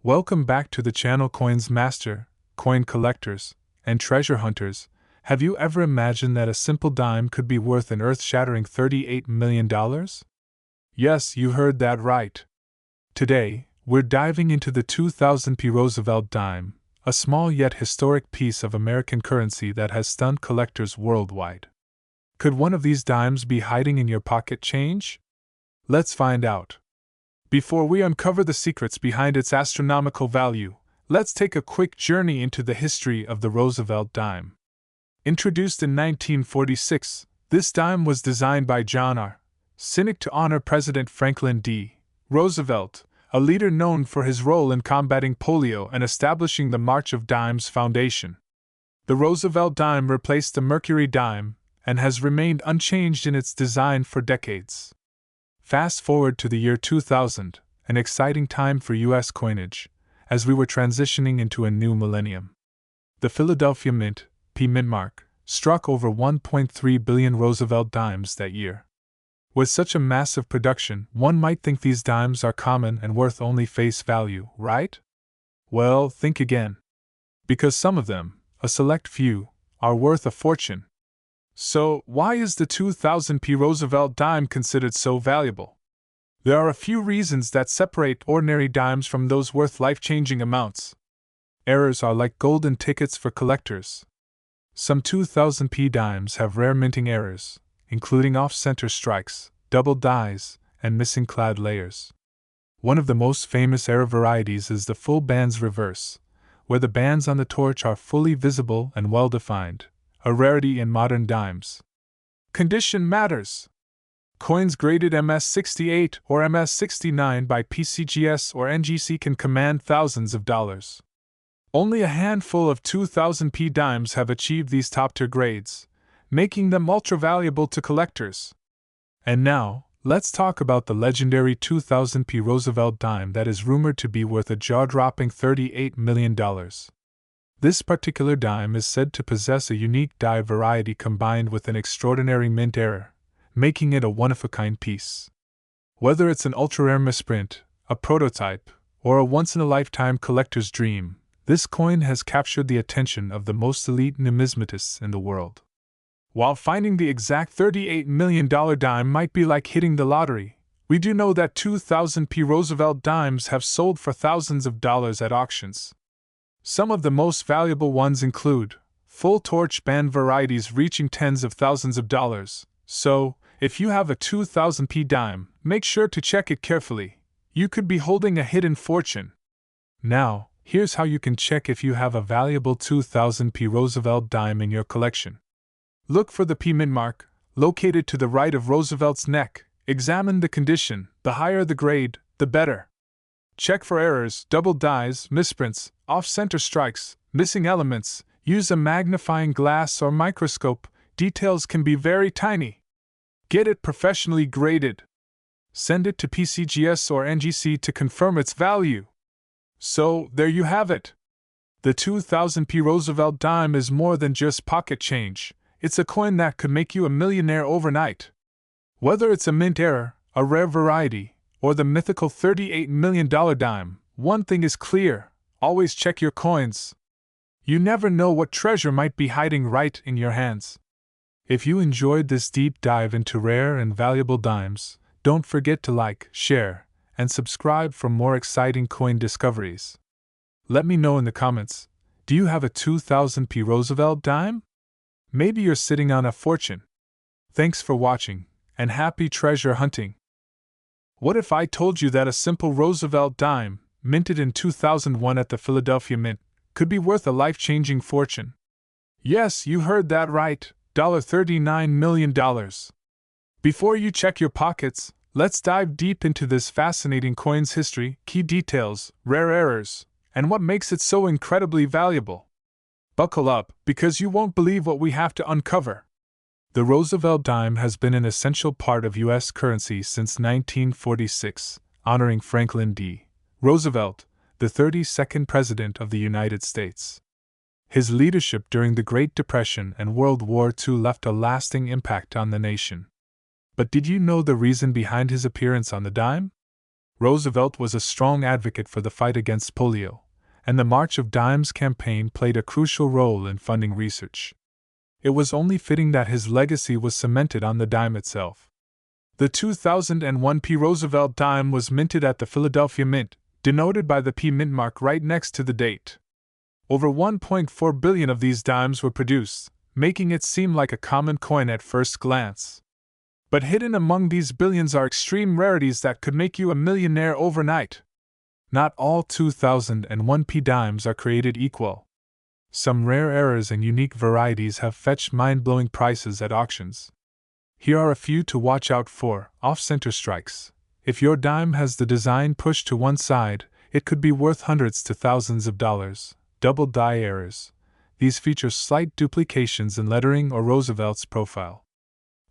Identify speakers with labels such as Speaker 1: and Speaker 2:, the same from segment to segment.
Speaker 1: Welcome back to the channel Coins Master, coin collectors, and treasure hunters. Have you ever imagined that a simple dime could be worth an earth-shattering $38 million? Yes, you heard that right. Today, we're diving into the 2000p Roosevelt dime, a small yet historic piece of American currency that has stunned collectors worldwide. Could one of these dimes be hiding in your pocket change? Let's find out. Before we uncover the secrets behind its astronomical value, let's take a quick journey into the history of the Roosevelt dime. Introduced in 1946, this dime was designed by John R. Sinek to honor President Franklin D. Roosevelt, a leader known for his role in combating polio and establishing the March of Dimes Foundation. The Roosevelt dime replaced the Mercury dime and has remained unchanged in its design for decades. Fast forward to the year 2000, an exciting time for U.S. coinage, as we were transitioning into a new millennium. The Philadelphia Mint, Mintmark, struck over 1.3 billion Roosevelt dimes that year. With such a massive production, one might think these dimes are common and worth only face value, right? Well, think again. Because some of them, a select few, are worth a fortune. So, why is the 2000p Roosevelt dime considered so valuable? There are a few reasons that separate ordinary dimes from those worth life-changing amounts. Errors are like golden tickets for collectors. Some 2000p dimes have rare minting errors, including off-center strikes, double dies, and missing clad layers. One of the most famous error varieties is the full bands reverse, where the bands on the torch are fully visible and well-defined, a rarity in modern dimes. Condition matters. Coins graded MS-68 or MS-69 by PCGS or NGC can command thousands of dollars. Only a handful of 2000p dimes have achieved these top-tier grades, making them ultra-valuable to collectors. And now, let's talk about the legendary 2000p Roosevelt dime that is rumored to be worth a jaw-dropping $38 million. This particular dime is said to possess a unique die variety combined with an extraordinary mint error, making it a one-of-a-kind piece. Whether it's an ultra-rare misprint, a prototype, or a once-in-a-lifetime collector's dream, this coin has captured the attention of the most elite numismatists in the world. While finding the exact $38 million dime might be like hitting the lottery, we do know that 2000p Roosevelt dimes have sold for thousands of dollars at auctions. Some of the most valuable ones include full torch band varieties reaching tens of thousands of dollars. So, if you have a 2000p dime, make sure to check it carefully. You could be holding a hidden fortune. Now, here's how you can check if you have a valuable 2000p Roosevelt dime in your collection. Look for the P mint mark, located to the right of Roosevelt's neck. Examine the condition. The higher the grade, the better. Check for errors, double dies, misprints, off-center strikes, missing elements. Use a magnifying glass or microscope. Details can be very tiny. Get it professionally graded. Send it to PCGS or NGC to confirm its value. So, there you have it. The 2000p Roosevelt dime is more than just pocket change. It's a coin that could make you a millionaire overnight. Whether it's a mint error, a rare variety, or the mythical $38 million dime, one thing is clear: always check your coins. You never know what treasure might be hiding right in your hands. If you enjoyed this deep dive into rare and valuable dimes, don't forget to like, share, and subscribe for more exciting coin discoveries. Let me know in the comments, do you have a 2000p Roosevelt dime? Maybe you're sitting on a fortune. Thanks for watching, and happy treasure hunting. What if I told you that a simple Roosevelt dime, minted in 2001 at the Philadelphia Mint, could be worth a life-changing fortune? Yes, you heard that right, $39 million. Before you check your pockets, let's dive deep into this fascinating coin's history, key details, rare errors, and what makes it so incredibly valuable. Buckle up, because you won't believe what we have to uncover. The Roosevelt dime has been an essential part of U.S. currency since 1946, honoring Franklin D. Roosevelt, the 32nd President of the United States. His leadership during the Great Depression and World War II left a lasting impact on the nation. But did you know the reason behind his appearance on the dime? Roosevelt was a strong advocate for the fight against polio, and the March of Dimes campaign played a crucial role in funding research. It was only fitting that his legacy was cemented on the dime itself. The 2001 P. Roosevelt dime was minted at the Philadelphia Mint, denoted by the P mint mark right next to the date. Over 1.4 billion of these dimes were produced, making it seem like a common coin at first glance. But hidden among these billions are extreme rarities that could make you a millionaire overnight. Not all 2001 P dimes are created equal. Some rare errors and unique varieties have fetched mind-blowing prices at auctions. Here are a few to watch out for. Off-center strikes. If your dime has the design pushed to one side, it could be worth hundreds to thousands of dollars. Double die errors. These feature slight duplications in lettering or Roosevelt's profile.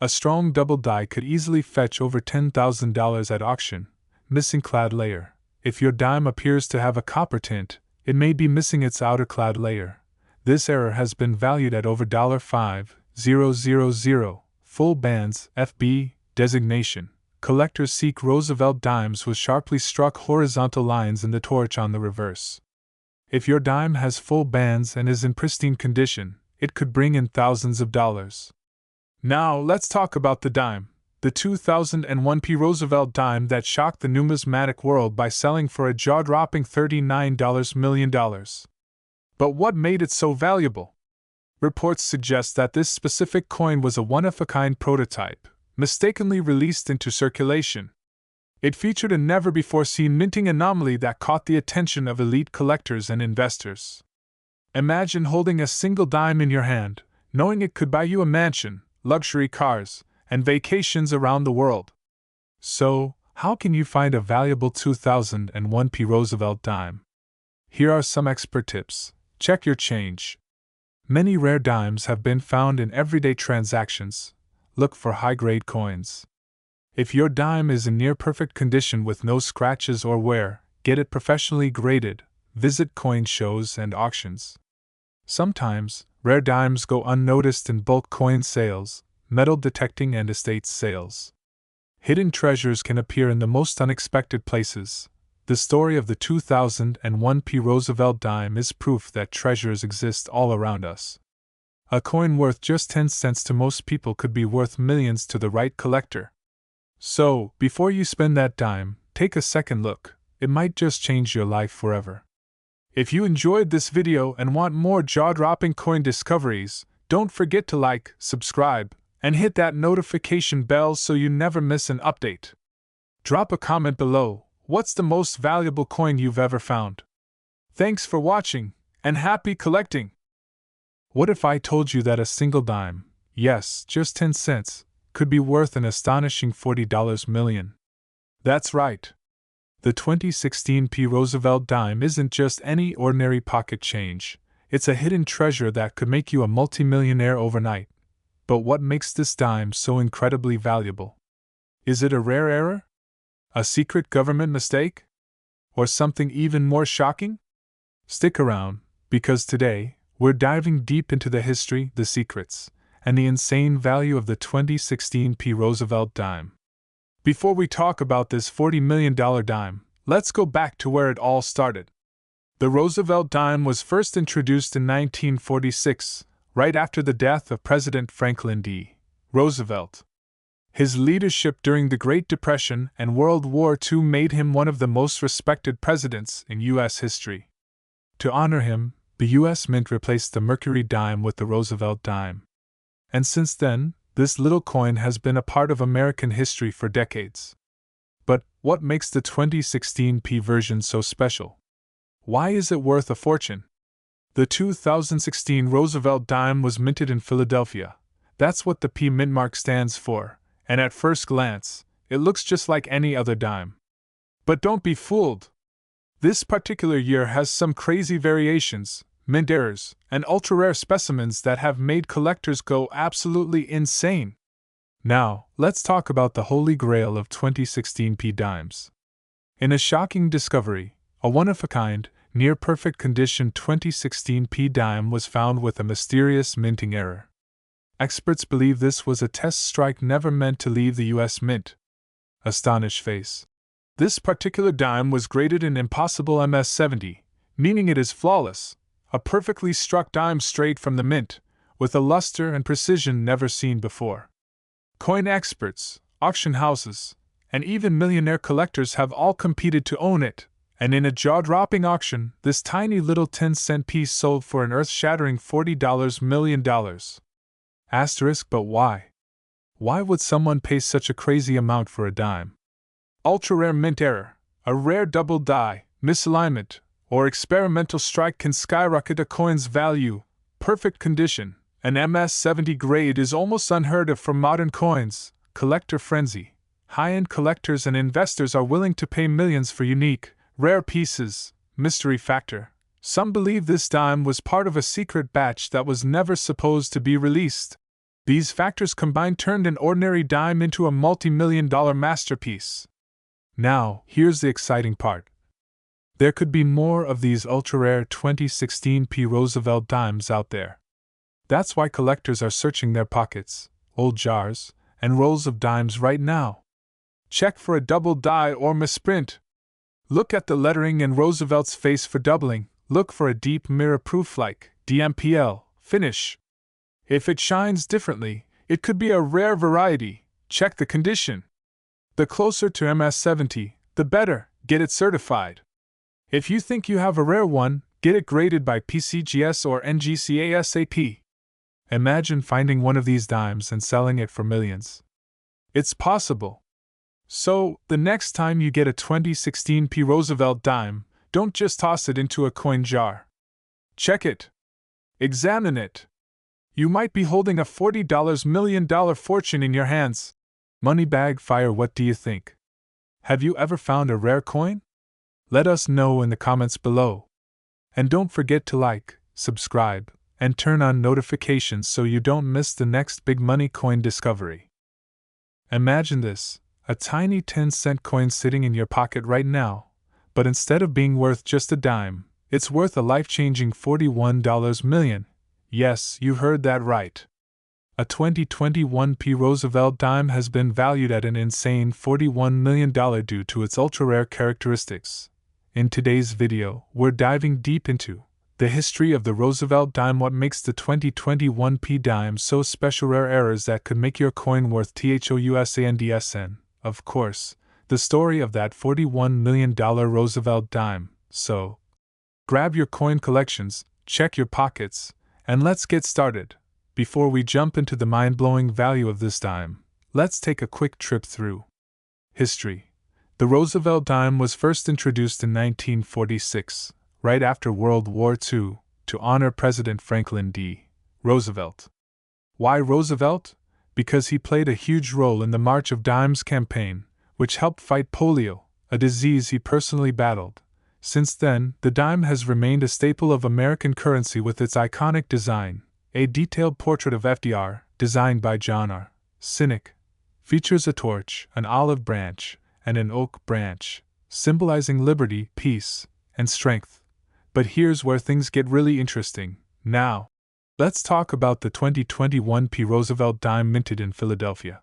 Speaker 1: A strong double die could easily fetch over $10,000 at auction. Missing clad layer. If your dime appears to have a copper tint, it may be missing its outer clad layer. This error has been valued at over $5,000. Full bands, FB, designation. Collectors seek Roosevelt dimes with sharply struck horizontal lines in the torch on the reverse. If your dime has full bands and is in pristine condition, it could bring in thousands of dollars. Now let's talk about the dime, the 2001 P. Roosevelt dime that shocked the numismatic world by selling for a jaw-dropping $39 million. But what made it so valuable? Reports suggest that this specific coin was a one-of-a-kind prototype, mistakenly released into circulation. It featured a never-before-seen minting anomaly that caught the attention of elite collectors and investors. Imagine holding a single dime in your hand, knowing it could buy you a mansion, luxury cars, and vacations around the world. So, how can you find a valuable 2001 P. Roosevelt dime? Here are some expert tips. Check your change. Many rare dimes have been found in everyday transactions. Look for high-grade coins. If your dime is in near-perfect condition with no scratches or wear, get it professionally graded. Visit coin shows and auctions. Sometimes, rare dimes go unnoticed in bulk coin sales, metal detecting and estate sales. Hidden treasures can appear in the most unexpected places. The story of the 2001 P. Roosevelt dime is proof that treasures exist all around us. A coin worth just 10 cents to most people could be worth millions to the right collector. So, before you spend that dime, take a second look. It might just change your life forever. If you enjoyed this video and want more jaw-dropping coin discoveries, don't forget to like, subscribe, and hit that notification bell so you never miss an update. Drop a comment below. What's the most valuable coin you've ever found? Thanks for watching, and happy collecting! What if I told you that a single dime, yes, just 10 cents, could be worth an astonishing $40 million? That's right. The 2016 P. Roosevelt dime isn't just any ordinary pocket change, it's a hidden treasure that could make you a multimillionaire overnight. But what makes this dime so incredibly valuable? Is it a rare error? A secret government mistake? Or something even more shocking? Stick around, because today, we're diving deep into the history, the secrets, and the insane value of the 2016 P. Roosevelt dime. Before we talk about this $40 million dime, let's go back to where it all started. The Roosevelt dime was first introduced in 1946, right after the death of President Franklin D. Roosevelt. His leadership during the Great Depression and World War II made him one of the most respected presidents in U.S. history. To honor him, the U.S. Mint replaced the Mercury dime with the Roosevelt dime. And since then, this little coin has been a part of American history for decades. But what makes the 2016 P version so special? Why is it worth a fortune? The 2016 Roosevelt dime was minted in Philadelphia. That's what the P mint mark stands for, and at first glance, it looks just like any other dime. But don't be fooled. This particular year has some crazy variations, mint errors, and ultra-rare specimens that have made collectors go absolutely insane. Now, let's talk about the holy grail of 2016 P dimes. In a shocking discovery, a one-of-a-kind, near-perfect condition 2016 P dime was found with a mysterious minting error. Experts believe this was a test strike never meant to leave the U.S. Mint. Astonished face. This particular dime was graded an impossible MS-70, meaning it is flawless, a perfectly struck dime straight from the mint, with a luster and precision never seen before. Coin experts, auction houses, and even millionaire collectors have all competed to own it, and in a jaw-dropping auction, this tiny little 10-cent piece sold for an earth-shattering $40 million. Asterisk, but why? Why would someone pay such a crazy amount for a dime? Ultra-rare mint error, a rare double die, misalignment, or experimental strike can skyrocket a coin's value. Perfect condition, an MS-70 grade is almost unheard of for modern coins. Collector frenzy. High-end collectors and investors are willing to pay millions for unique, rare pieces. Mystery factor. Some believe this dime was part of a secret batch that was never supposed to be released. These factors combined turned an ordinary dime into a multi-million-dollar masterpiece. Now, here's the exciting part. There could be more of these ultra-rare 2016 P. Roosevelt dimes out there. That's why collectors are searching their pockets, old jars, and rolls of dimes right now. Check for a double die or misprint. Look at the lettering and Roosevelt's face for doubling. Look for a deep mirror-proof like DMPL finish. If it shines differently, it could be a rare variety. Check the condition. The closer to MS-70, the better. Get it certified. If you think you have a rare one, get it graded by PCGS or NGC ASAP. Imagine finding one of these dimes and selling it for millions. It's possible. So, the next time you get a 2016 P. Roosevelt dime, don't just toss it into a coin jar. Check it. Examine it. You might be holding a $40 million fortune in your hands. Moneybag Fire, what do you think? Have you ever found a rare coin? Let us know in the comments below. And don't forget to like, subscribe, and turn on notifications so you don't miss the next big money coin discovery. Imagine this, a tiny 10-cent coin sitting in your pocket right now, but instead of being worth just a dime, it's worth a life-changing $41 million. Yes, you heard that right. A 2021 P. Roosevelt dime has been valued at an insane $41 million due to its ultra-rare characteristics. In today's video, we're diving deep into the history of the Roosevelt dime, what makes the 2021 P dime so special, rare errors that could make your coin worth $THOUSANDSN, of course, the story of that $41 million Roosevelt dime. So, grab your coin collections, check your pockets, and let's get started. Before we jump into the mind-blowing value of this dime, let's take a quick trip through history. The Roosevelt dime was first introduced in 1946, right after World War II, to honor President Franklin D. Roosevelt. Why Roosevelt? Because he played a huge role in the March of Dimes campaign, which helped fight polio, a disease he personally battled. Since then, the dime has remained a staple of American currency with its iconic design. A detailed portrait of FDR, designed by John R. Sinek, features a torch, an olive branch, and an oak branch, symbolizing liberty, peace, and strength. But here's where things get really interesting. Now, let's talk about the 2021 P. Roosevelt dime minted in Philadelphia.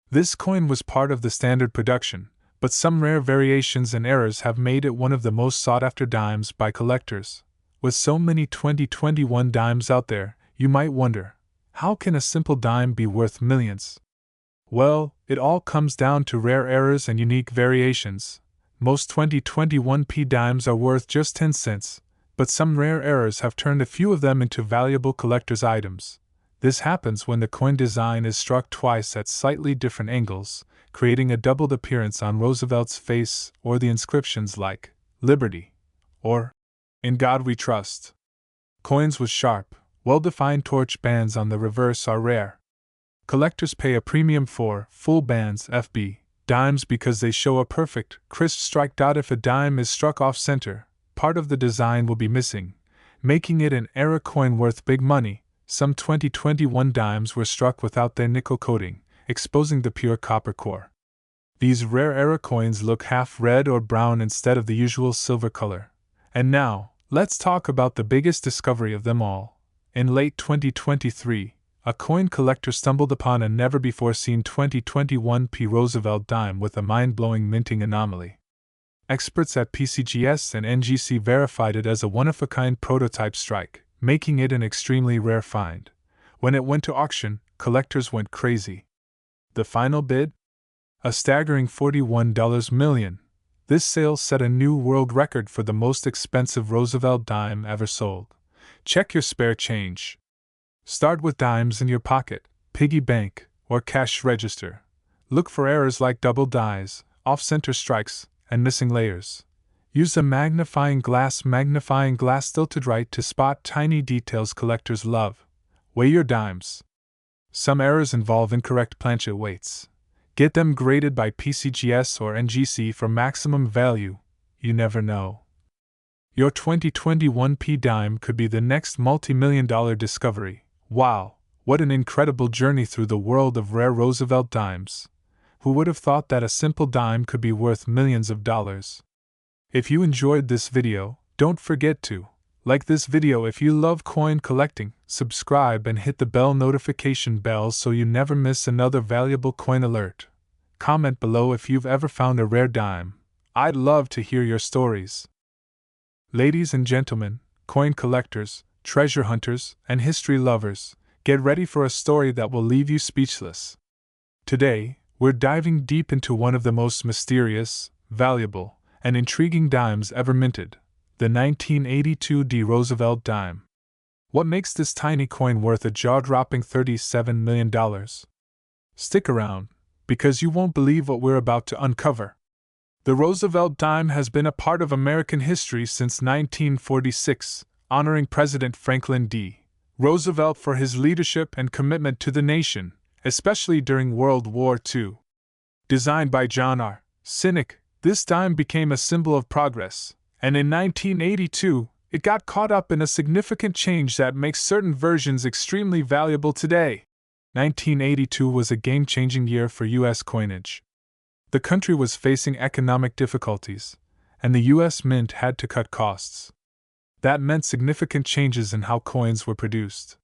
Speaker 1: This coin was part of the standard production, but some rare variations and errors have made it one of the most sought-after dimes by collectors. With so many 2021 dimes out there, you might wonder, how can a simple dime be worth millions? Well, it all comes down to rare errors and unique variations. Most 2021 P dimes are worth just 10 cents, but some rare errors have turned a few of them into valuable collector's items. This happens when the coin design is struck twice at slightly different angles, creating a doubled appearance on Roosevelt's face, or the inscriptions like Liberty or In God We Trust. Coins with sharp, well-defined torch bands on the reverse are rare. Collectors pay a premium for full bands FB dimes because they show a perfect, crisp strike. If a dime is struck off-center, part of the design will be missing, making it an error coin worth big money. Some 2021 dimes were struck without their nickel coating, exposing the pure copper core. These rare error coins look half red or brown instead of the usual silver color. And now, let's talk about the biggest discovery of them all. In late 2023, a coin collector stumbled upon a never-before-seen 2021 P. Roosevelt dime with a mind-blowing minting anomaly. Experts at PCGS and NGC verified it as a one-of-a-kind prototype strike, making it an extremely rare find. When it went to auction, collectors went crazy. The final bid? A staggering $41 million. This sale set a new world record for the most expensive Roosevelt dime ever sold. Check your spare change. Start with dimes in your pocket, piggy bank, or cash register. Look for errors like double dies, off-center strikes, and missing layers. Use a magnifying glass tilted right to spot tiny details collectors love. Weigh your dimes. Some errors involve incorrect planchet weights. Get them graded by PCGS or NGC for maximum value. You never know. Your 2021 P dime could be the next multi-million-dollar discovery. Wow, what an incredible journey through the world of rare Roosevelt dimes. Who would have thought that a simple dime could be worth millions of dollars? If you enjoyed this video, don't forget to like this video if you love coin collecting, subscribe and hit the bell notification bell so you never miss another valuable coin alert. Comment below if you've ever found a rare dime. I'd love to hear your stories. Ladies and gentlemen, coin collectors, treasure hunters, and history lovers, get ready for a story that will leave you speechless. Today, we're diving deep into one of the most mysterious, valuable, and intriguing dimes ever minted, the 1982 D Roosevelt dime. What makes this tiny coin worth a jaw-dropping $37 million? Stick around, because you won't believe what we're about to uncover. The Roosevelt dime has been a part of American history since 1946, honoring President Franklin D. Roosevelt for his leadership and commitment to the nation, especially during World War II. Designed by John R. Sinek, this dime became a symbol of progress, and in 1982, it got caught up in a significant change that makes certain versions extremely valuable today. 1982 was a game-changing year for U.S. coinage. The country was facing economic difficulties, and the U.S. Mint had to cut costs. That meant significant changes in how coins were produced.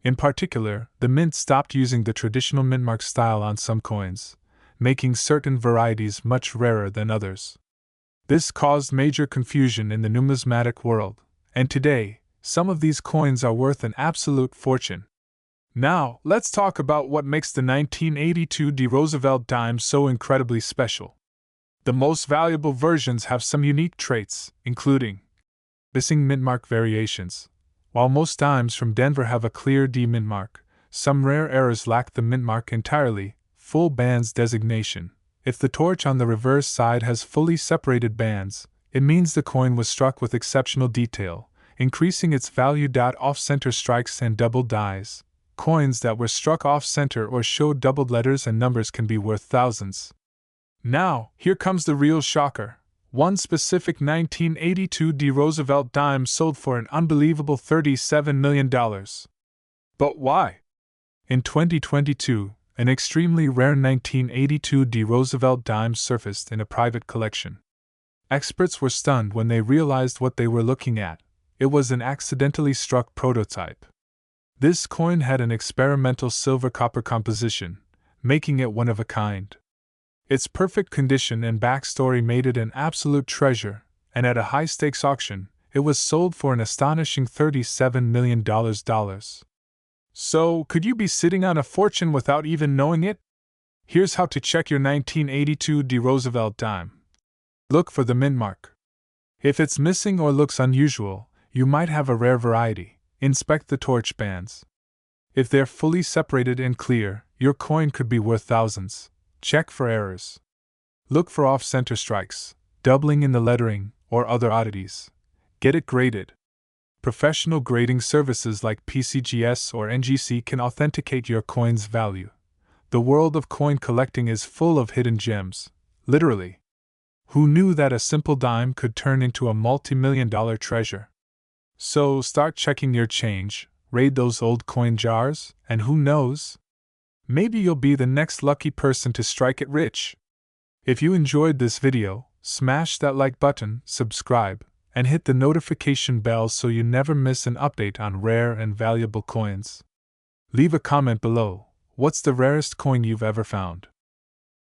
Speaker 1: In particular, the Mint stopped using the traditional mintmark style on some coins, making certain varieties much rarer than others. This caused major confusion in the numismatic world, and today, some of these coins are worth an absolute fortune. Now, let's talk about what makes the 1982 D Roosevelt dime so incredibly special. The most valuable versions have some unique traits, including missing mintmark variations. While most dimes from Denver have a clear D mintmark, some rare errors lack the mintmark entirely, full bands designation. If the torch on the reverse side has fully separated bands, it means the coin was struck with exceptional detail, increasing its value. Off-center strikes and double dies. Coins that were struck off-center or showed doubled letters and numbers can be worth thousands. Now, here comes the real shocker. One specific 1982 D Roosevelt dime sold for an unbelievable $37 million. But why? In 2022, an extremely rare 1982 D Roosevelt dime surfaced in a private collection. Experts were stunned when they realized what they were looking at. It was an accidentally struck prototype. This coin had an experimental silver-copper composition, making it one of a kind. Its perfect condition and backstory made it an absolute treasure, and at a high-stakes auction, it was sold for an astonishing $37 million. So, could you be sitting on a fortune without even knowing it? Here's how to check your 1982 D Roosevelt dime. Look for the mintmark. If it's missing or looks unusual, you might have a rare variety. Inspect the torch bands. If they're fully separated and clear, your coin could be worth thousands. Check for errors. Look for off-center strikes, doubling in the lettering, or other oddities. Get it graded. Professional grading services like PCGS or NGC can authenticate your coin's value. The world of coin collecting is full of hidden gems, literally. Who knew that a simple dime could turn into a multi-million-dollar treasure? So start checking your change, raid those old coin jars, and who knows? Maybe you'll be the next lucky person to strike it rich. If you enjoyed this video, smash that like button, subscribe, and hit the notification bell so you never miss an update on rare and valuable coins. Leave a comment below. What's the rarest coin you've ever found?